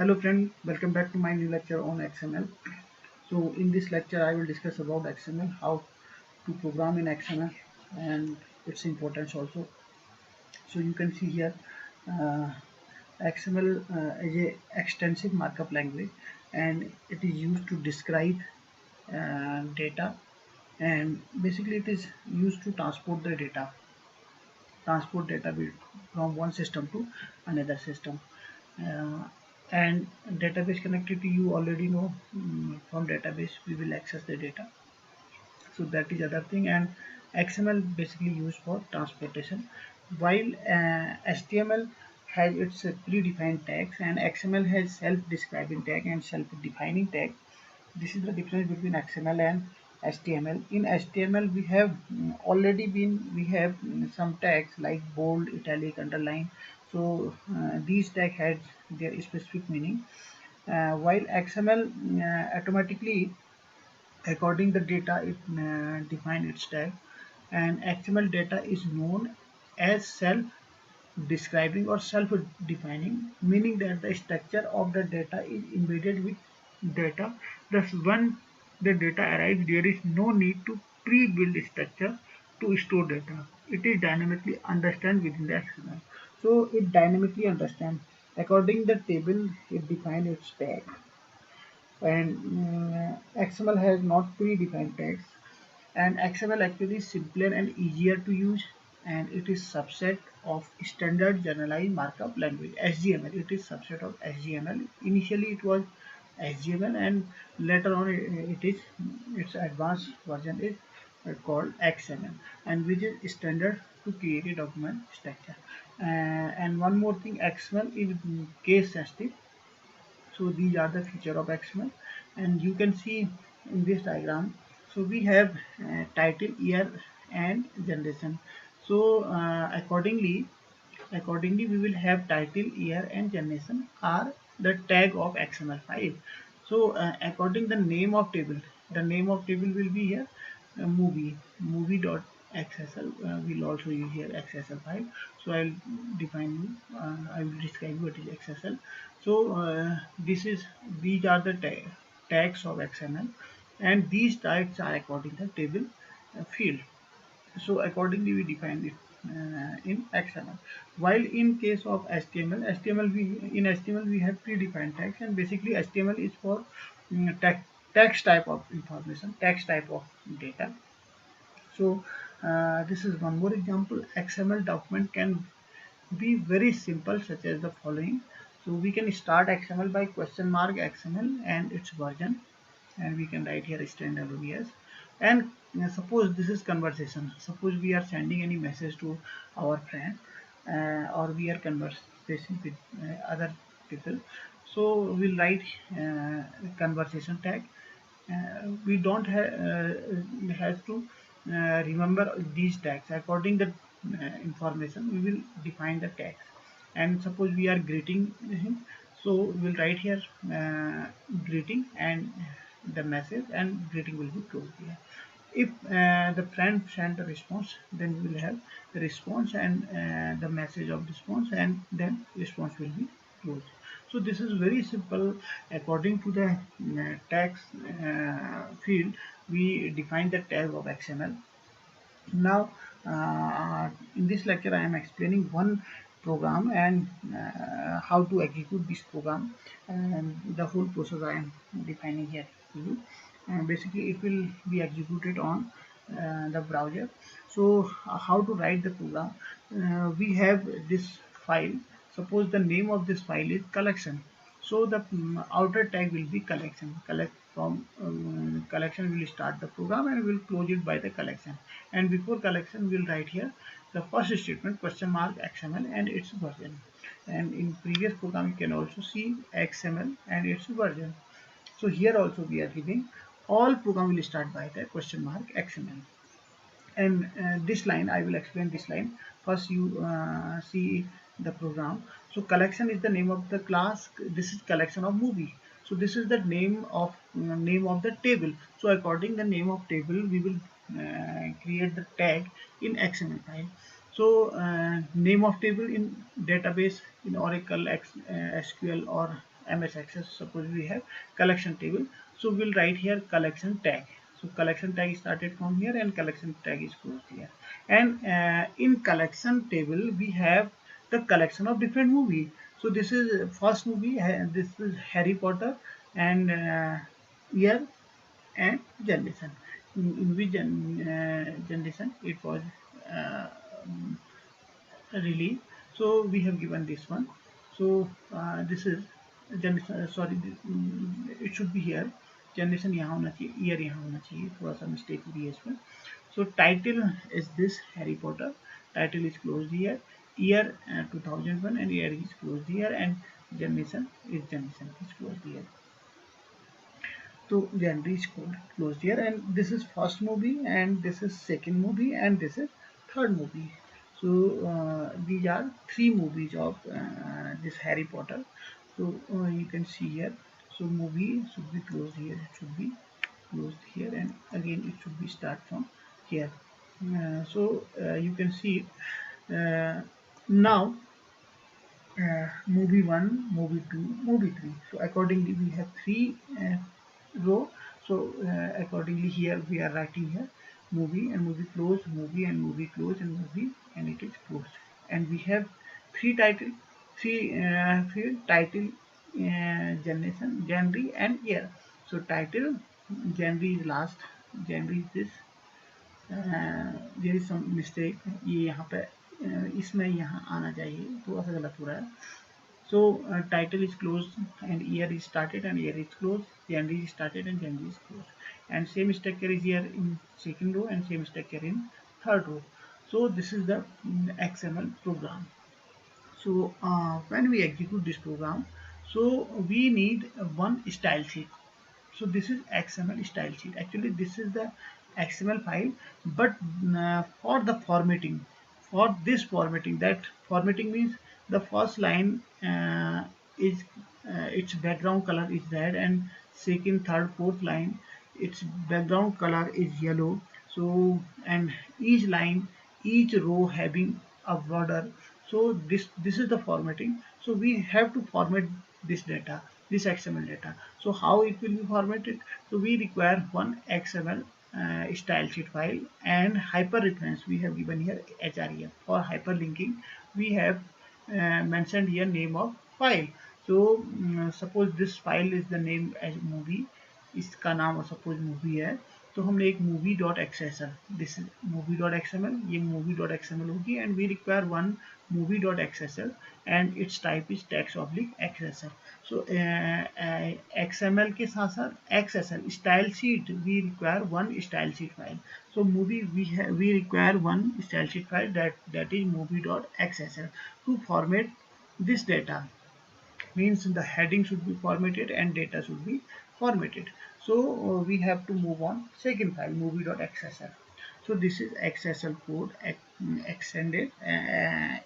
Hello friend, welcome back to my new lecture on XML. So in this lecture I will discuss about XML, how to program in XML and its importance also. So you can see here uh, XML is a extensive markup language and it is used to describe data, and basically it is used to transport data from one system to another system. uh, and database connectivity, you already know. From database we will access the data, so that is other thing. And XML basically used for transportation, while HTML has its predefined tags and XML has self-describing tag and self-defining tag. This is the difference between XML and HTML. In HTML we have some tags like bold, italic, underline. So these tags had their specific meaning, while XML automatically, according the data, it define its tag. And XML data is known as self describing or self-defining, meaning that the structure of the data is embedded with data. Thus, when the data arrives, there is no need to pre-build structure to store data. It is dynamically understand within the XML. So it dynamically understand. According the table, it defines its tag. And XML has not predefined tags, and XML actually is simpler and easier to use, and it is subset of standard generalized markup language SGML. It is subset of SGML. Initially it was SGML, and later on it is its advanced version is called XML, and which is standard to create a document structure. And one more thing, XML is case sensitive. So these are the feature of XML, and you can see in this diagram. So we have title, year, and generation. So accordingly we will have title, year, and generation are the tag of XML file. So according the name of table, the name of table will be here movie dot xsl. We'll also use here xsl file. So I will describe what is xsl. So these are the tags of XML, and these tags are according to table field. So accordingly we define it in XML. While in case of HTML we have predefined tags, and basically HTML is for text type of information, text type of data. So this is one more example. XML document can be very simple, such as the following. So we can start XML by question mark XML and its version, and we can write here standard OBS. And suppose this is conversation. Suppose we are sending any message to our friend, or we are conversation with other people. So we'll write conversation tag. We don't have to remember these tags. According the information, we will define the tags. And suppose we are greeting him, so we will write here greeting and the message, and greeting will be closed here. If the friend sent a response, then we will have the response and the message of response, and then response will be closed. So this is very simple. According to the tags field, we define the tag of XML. Now in this lecture I am explaining one program, and how to execute this program, and the whole process I am defining here to you. And basically it will be executed on the browser. So how to write the program? We have this file. Suppose the name of this file is collection. So the outer tag will be collection. Collect from collection will start the program, and will close it by the collection. And before collection we'll write here the first statement question mark XML and its version. And in previous program you can also see XML and its version. So here also we are giving all program will start by the question mark XML. And this line I will explain this line. First you see the program. So collection is the name of the class. This is collection of movie. So this is the name of the table. So according the name of table we will create the tag in XML file. So name of table in database, in Oracle, SQL, or MS Access, suppose we have collection table, so we'll write here collection tag. So collection tag started from here and collection tag is closed here. And in collection table we have the collection of different movie. So this is first movie, this is Harry Potter and year and generation. In which generation it was uh, released. So we have given this one. So this is generation, sorry, it should be here, generation यहाँ होना चाहिए, year यहाँ होना चाहिए, थोड़ा सा mistake हुई है इसमें. So title is this Harry Potter, title is closed here, year 2001 and year is closed here, and generation is closed here. So genre is closed here, and this is first movie and this is second movie and this is third movie. So these are three movies of this Harry Potter. So you can see here, so movie should be closed here, it should be closed here, and again it should be start from here. So you can see now movie 1, movie 2, movie 3. So accordingly we have three row. So accordingly here we are writing here movie and movie close, movie and movie close, and movie and it is closed. And we have three title, three title, generation, genre and year. So title, genre is last, genre is this. There is some mistake, ये यहाँ पे इसमें यहाँ आना चाहिए, थोड़ा सा गलत हो रहा है. So title is closed and year is started and year is closed, genre is started and genre is closed, and same structure is here in second row and same structure in third row. So this is the XML program. So when we execute this program, so we need one style sheet. So this is XML style sheet. Actually this is the XML file, but for the formatting, for this formatting, that formatting means the first line is its background color is red, and second, third, fourth line its background color is yellow. So and each line, each row having a border. So this is the formatting. So we have to format this data, this XML data. So how it will be formatted? So we require one XML style sheet file and hyperreference. We have given here HREF. For hyperlinking we have mentioned here name of file. So suppose this file is the name as movie, इसका नाम suppose movie है, तो हमने एक movie dot XSL, this is movie dot XML, ये movie dot XML होगी, and we require one movie dot XSL and it's type is text oblique XSL. So XML के साथ साथ XSL style sheet, we require one style sheet file. So movie we require one style sheet file that is movie.xsl to format this data. Means the heading should be formatted and data should be formatted. So we have to move on second file movie.xsl. So this is XSL code extended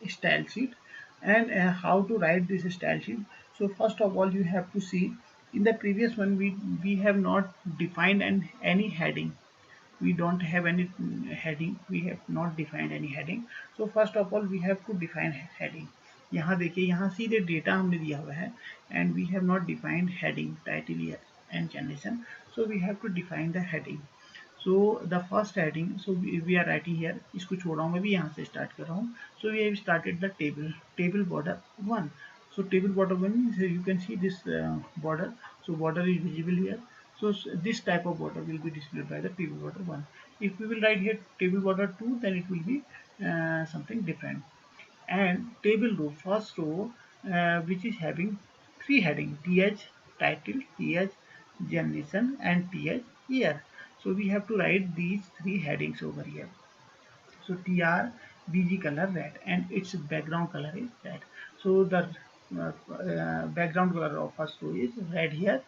style sheet, and how to write this style sheet. So first of all you have to see, in the previous one we have not defined any heading, we don't have any heading, we have not defined any heading. So first of all we have to define heading. यहाँ देखिए, यहाँ सीधे data हमने दिया हुआ है and we have not defined heading, title, year and generation. So we have to define the heading. So the first heading, so we are writing here, इसको छोड़ रहा हूँ मैं भी, यहाँ से start कर रहा हूँ. So we have started the table border 1. So table border 1 is, you can see this border, so border is visible here. So this type of border will be displayed by the table border 1. If we will write here table border 2, then it will be something different. And table row, first row, which is having three heading, th title, th generation and th year. So we have to write these three headings over here. So tr bg color red and its background color is red. So the background color of first row is red here.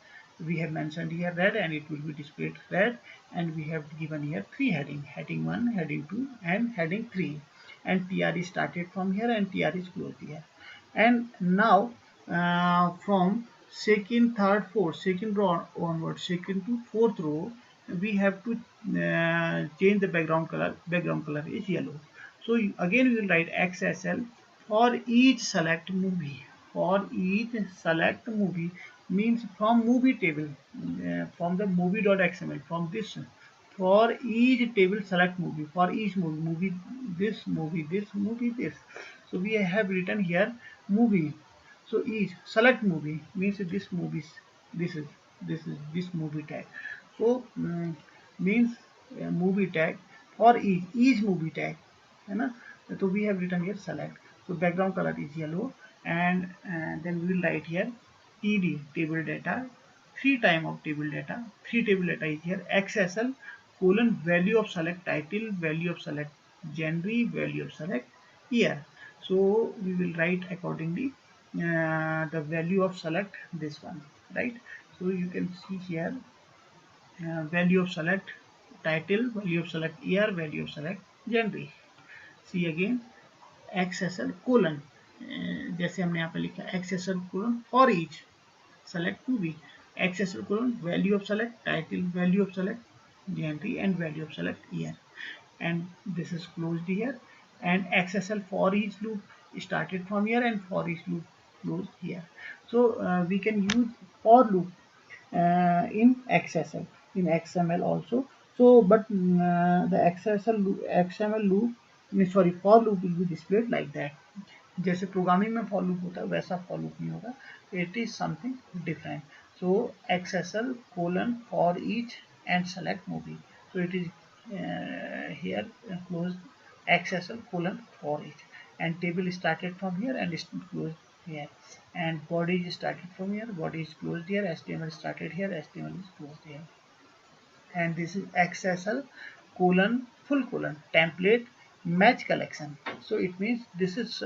We have mentioned here red and it will be displayed red, and we have given here three heading, heading 1, heading 2 and heading 3, and tr is started from here and tr is closed here. And now from second, third, fourth, second row onward, second to fourth row, we have to change the background color. Background color is yellow. So again we will write XSL for each select movie. for each select movie means from movie table, from the movie.xml, from this, for each table select movie, for each movie, this movie, this movie, this. So we have written here movie. So each select movie means this movies, this is this movie tag. So means movie tag for each movie tag, है ना. So we have written here select. So background color is yellow, and then we will write here td table data, three time of table data. Three table data is here xsl colon value of select title, value of select genre, value of select year. So we will write accordingly the value of select this one, right. So you can see here value of select title, value of select year, value of select genre. See again XSL colon, जैसे हमने यहाँ पे लिखा XSL colon for each select movie, XSL colon value of select title, value of select genre, and value of select year, and this is closed here, and XSL for each loop started from here and for each loop closed here. So we can use for loop in XSL, in XML also. So but the XML loop, sorry, for loop will be displayed like that. जैसे programming में for loop होता है वैसा for loop नहीं होगा, it is something different. So XSL colon for each and select movie. So it is here closed XSL colon for each, and table started from here and is closed here, and body is started from here, body is closed here, HTML started here, HTML is closed here, and this is XSL colon full colon template match collection. So it means this is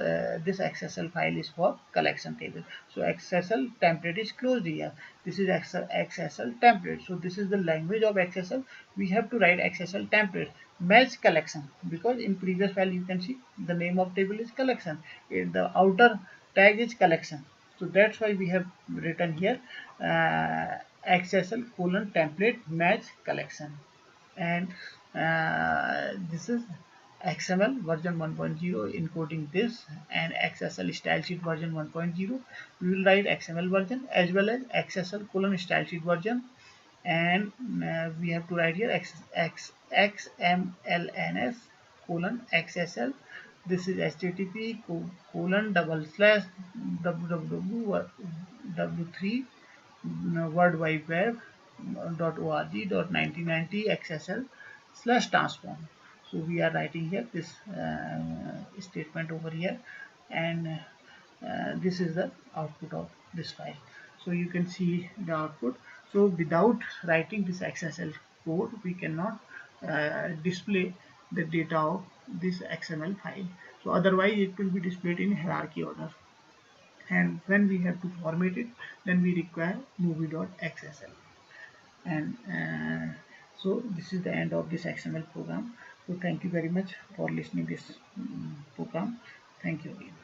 this XSL file is for collection table. So XSL template is closed here. This is XSL template. So this is the language of XSL. We have to write XSL template match collection, because in previous file you can see the name of table is collection, the outer tag is collection. So that's why we have written here XSL colon template match collection, and this is XML version 1.0 encoding this, and XSL style sheet version 1.0. We will write XML version as well as XSL colon style sheet version, and we have to write here XMLNS colon XSL. This is HTTP colon double slash www 3 World Wide Web .org.1990 XSL slash transform. So we are writing here this statement over here, and this is the output of this file. So you can see the output. So without writing this XSL code, we cannot display the data of this XML file. So otherwise it will be displayed in hierarchy order, and when we have to format it, then we require movie.xsl. And so this is the end of this XML program. So thank you very much for listening this program. Thank you again.